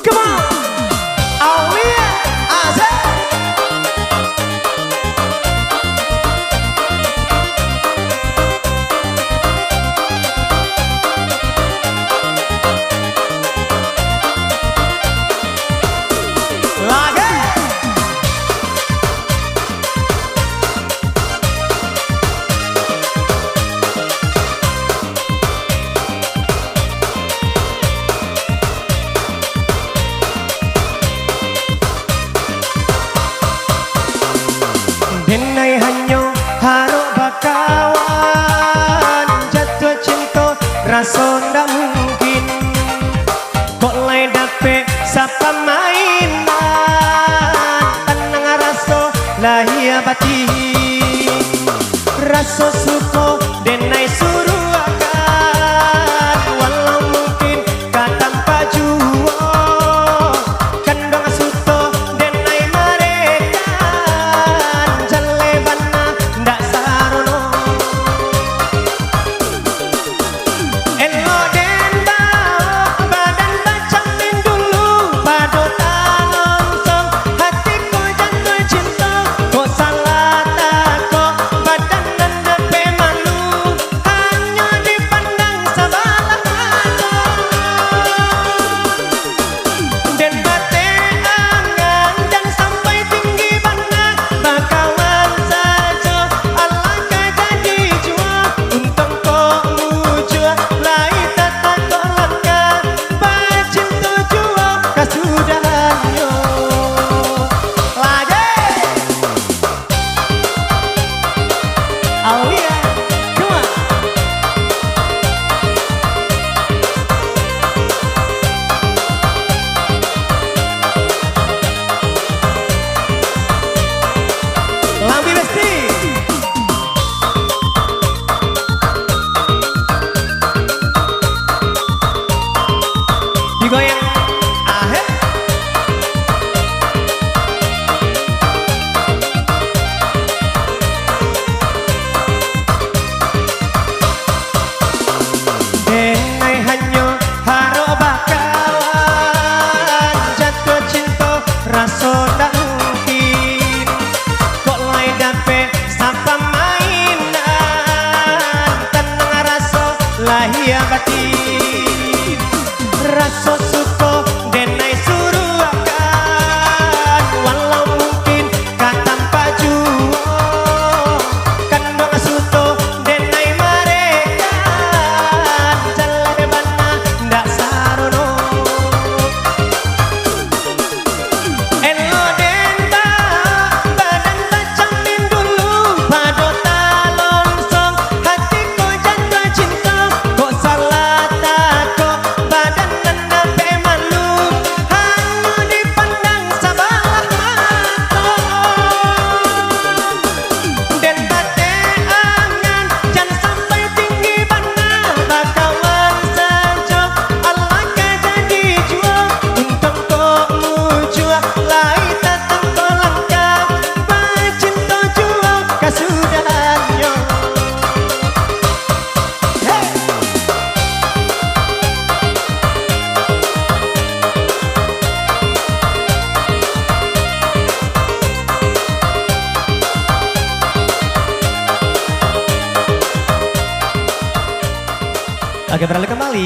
Come on. Oh yeah. Asik. Lagi. Denai hanyo haro bakawan jatuh cinta rasa ndak mungkin kok lai dape sapa mainan tenang rasa lahia batin rasa suko denai suruh akan walau mungkin katanpa juo kandang suto denai mereka jalebana ndak sarono elo den bao badan bacamin dulu pado talonsong hatiku jatuh cinta kok salah tako badan nendepe malu hanya dipandang sebelah mata den bate angan dan sampai tinggi banget bakawan saja alangkah jadi jua untung kok mujua lai tetap kok langkah bacinta jua kasudahannya lagi. Oh yeah, come on. Lambi Besti. Digoyang. Ahe. Denai hanyo haro bakawan jatuh cinta rasa ndak mungkin kok lai dape sapa mainan tenang rasa lahia batin rasa suko denai suruh akan walau mungkin katanpa juo kandang suto denai mereka jalebana ndak sarono elo den bao badan bacamin dulu pado talonsong hatiku jatuh cinta kok salah tako badan nendepe malu hanya dipandang sebelah mata den bate angan jangan sampai tinggi banget bakawan saja alangkah jadi jua untung kok mujua lai tetap kok langkah bacinta jua kasudahannya. Hey. Oke, beralih kembali.